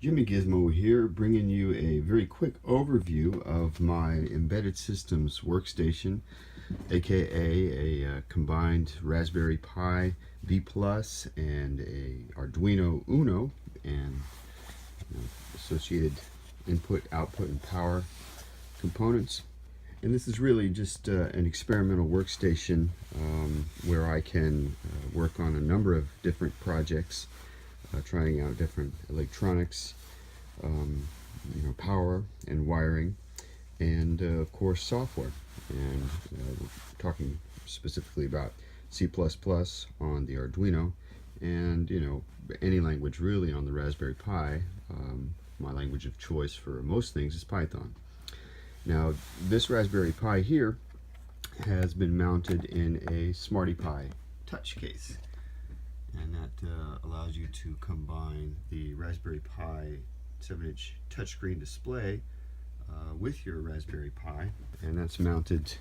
Jimmy Gizmo here, bringing you a very quick overview of my embedded systems workstation, aka a combined Raspberry Pi V Plus and a Arduino Uno and associated input, output, and power components. And this is really just an experimental workstation where I can work on a number of different projects, trying out different electronics, power and wiring, and of course software. And we're talking specifically about C++ on the Arduino, and any language really on the Raspberry Pi. My language of choice for most things is Python. Now, this Raspberry Pi here has been mounted in a Smarty Pi touch case, and that allows you to combine the Raspberry Pi 7-inch touchscreen display with your Raspberry Pi, and that's mounted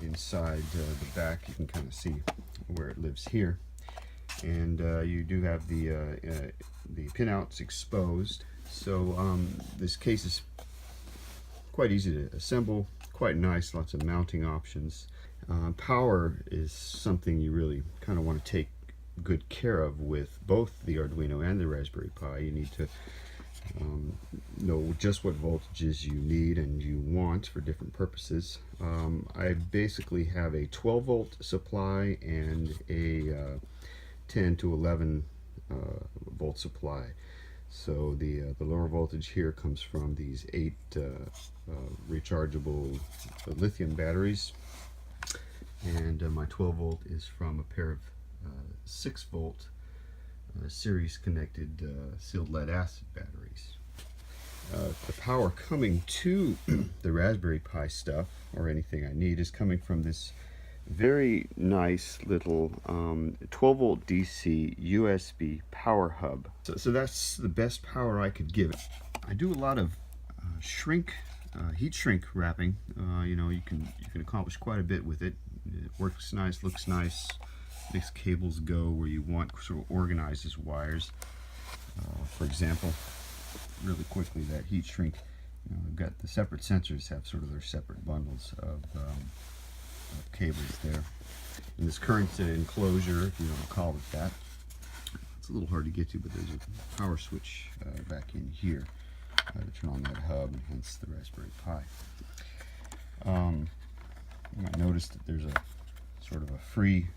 inside the back. You can kind of see where it lives here, and you do have the pinouts exposed. So this case is quite easy to assemble, quite nice, lots of mounting options. Power is something you really kind of want to take good care of with both the Arduino and the Raspberry Pi. You need to know just what voltages you need and you want for different purposes. I basically have a 12 volt supply and a 10 to 11 volt supply. So the lower voltage here comes from these 8 rechargeable lithium batteries, and my 12 volt is from a pair of 6 volt series connected sealed lead acid batteries. The power coming to the Raspberry Pi stuff, or anything I need, is coming from this very nice little 12 volt DC USB power hub. So that's the best power I could give it. I do a lot of heat shrink wrapping. You can accomplish quite a bit with it. It works nice, looks nice, makes cables go where you want, sort of organizes wires. For example, really quickly, that heat shrink, we've got the separate sensors have sort of their separate bundles of cables there. And this current enclosure, if you want to call it that, it's a little hard to get to, but there's a power switch back in here to turn on that hub, and hence the Raspberry Pi. You might notice that there's a sort of a free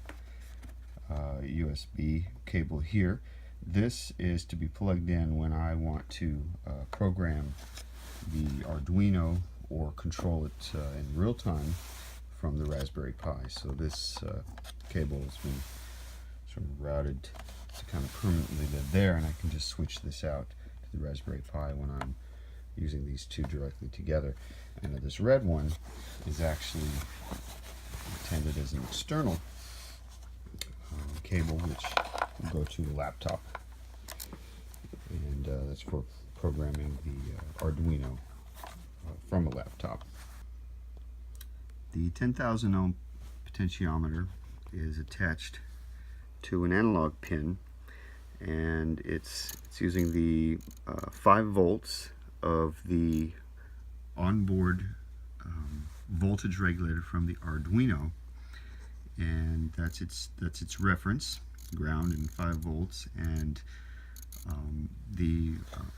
USB cable here. This is to be plugged in when I want to program the Arduino or control it in real time from the Raspberry Pi. So this cable has been sort of routed to kind of permanently live there, and I can just switch this out to the Raspberry Pi when I'm using these two directly together. And this red one is actually intended as an external cable, which will go to the laptop, and that's for programming the Arduino from a laptop. The 10,000 ohm potentiometer is attached to an analog pin, and it's using the 5 volts of the onboard voltage regulator from the Arduino, and that's its reference, ground and 5 volts, and the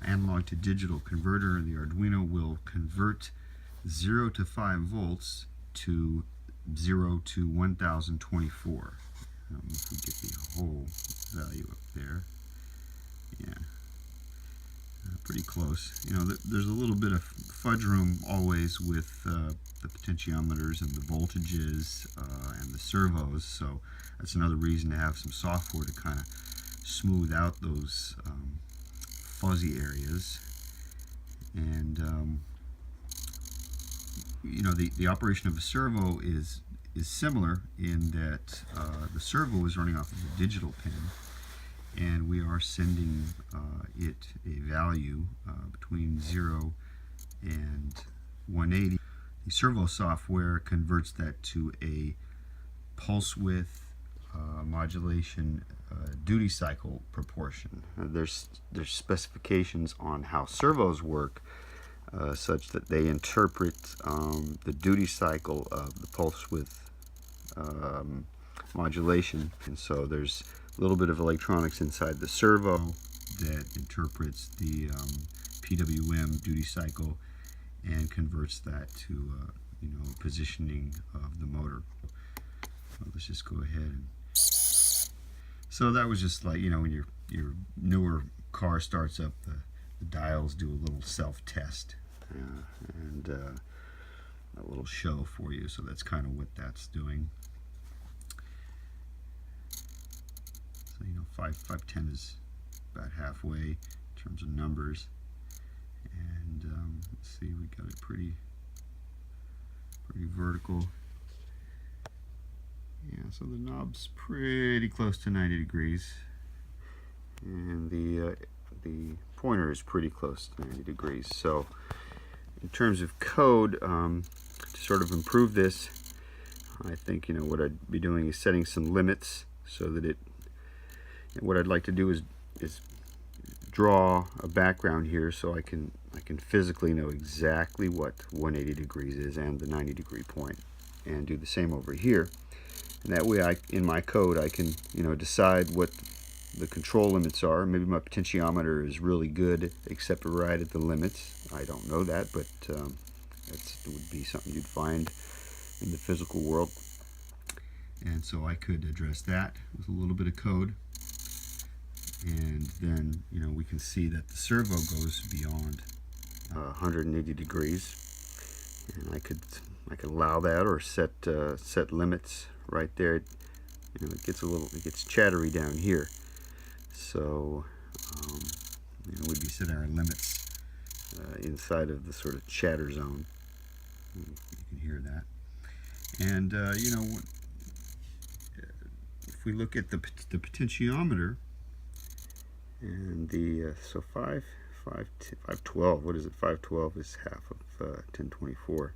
analog to digital converter in the Arduino will convert 0 to 5 volts to 0 to 1024. If we get the whole value up there, yeah, pretty close. There's a little bit of fudge room always with the potentiometers and the voltages and the servos, so that's another reason to have some software to kind of smooth out those fuzzy areas. And the operation of a servo is similar in that the servo is running off of a digital pin, and we are sending it a value between 0 and 180. The servo software converts that to a pulse width modulation duty cycle proportion. There's specifications on how servos work, such that they interpret the duty cycle of the pulse width modulation, and so there's a little bit of electronics inside the servo that interprets the PWM duty cycle and converts that to positioning of the motor. So let's just go ahead and, so that was just like, when your newer car starts up, the dials do a little self-test and a little show for you. So that's kind of what that's doing. So 510 is about halfway in terms of numbers, and let's see, we got it pretty vertical. Yeah, so the knob's pretty close to 90 degrees, and the pointer is pretty close to 90 degrees. So in terms of code, to sort of improve this, I think what I'd be doing is setting some limits so that what I'd like to do is draw a background here so I can physically know exactly what 180 degrees is and the 90 degree point, and do the same over here. And that way, in my code, I can decide what the control limits are. Maybe my potentiometer is really good, except right at the limits. I don't know that, but that would be something you'd find in the physical world. And so I could address that with a little bit of code. And then, we can see that the servo goes beyond 180 degrees. And I could allow that, or set limits right there. It gets chattery down here. So we'd be setting our limits inside of the sort of chatter zone. You can hear that. And if we look at the potentiometer, and the so 512, what is it? 512 is half of 1024.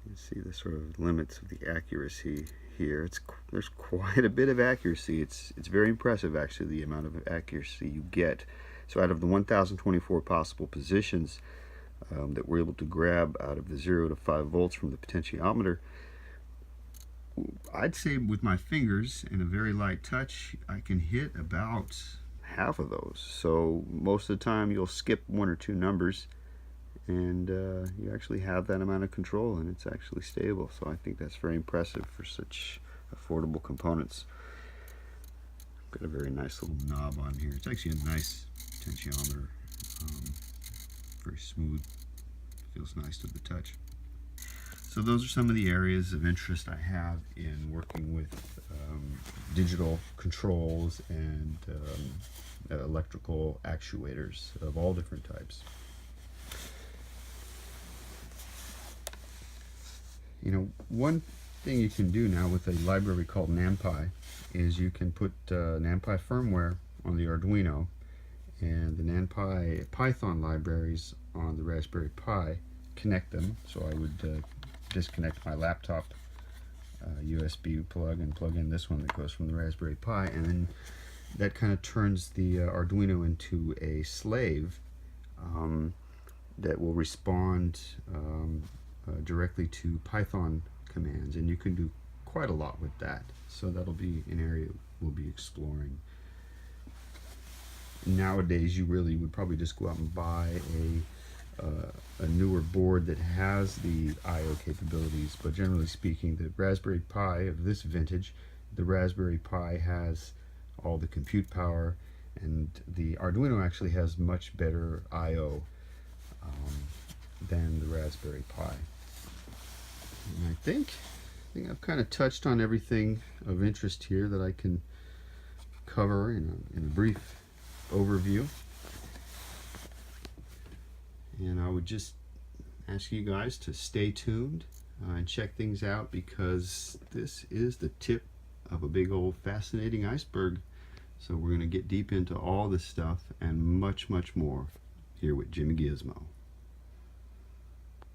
You see the sort of limits of the accuracy here. There's quite a bit of accuracy. It's very impressive, actually, the amount of accuracy you get. So out of the 1024 possible positions that we're able to grab out of the 0 to 5 volts from the potentiometer, I'd say with my fingers and a very light touch, I can hit about half of those. So most of the time you'll skip 1 or 2 numbers, and you actually have that amount of control, and it's actually stable. So I think that's very impressive for such affordable components. Got a very nice little knob on here. It's actually a nice potentiometer, very smooth, feels nice to the touch. So those are some of the areas of interest I have in working with digital controls and electrical actuators of all different types. One thing you can do now with a library called NumPy is you can put NumPy firmware on the Arduino and the NumPy Python libraries on the Raspberry Pi, connect them. So I would disconnect my laptop USB plug and plug in this one that goes from the Raspberry Pi, and then that kind of turns the Arduino into a slave that will respond directly to Python commands, and you can do quite a lot with that. So that'll be an area we'll be exploring. Nowadays, you really would probably just go out and buy a newer board that has the I/O capabilities, but generally speaking, the Raspberry Pi of this vintage, the Raspberry Pi has all the compute power, and the Arduino actually has much better I/O than the Raspberry Pi. And I think I've kind of touched on everything of interest here that I can cover in a brief overview. And I would just ask you guys to stay tuned and check things out, because this is the tip of a big old fascinating iceberg. So we're going to get deep into all this stuff and much, much more here with Jimmy Gizmo.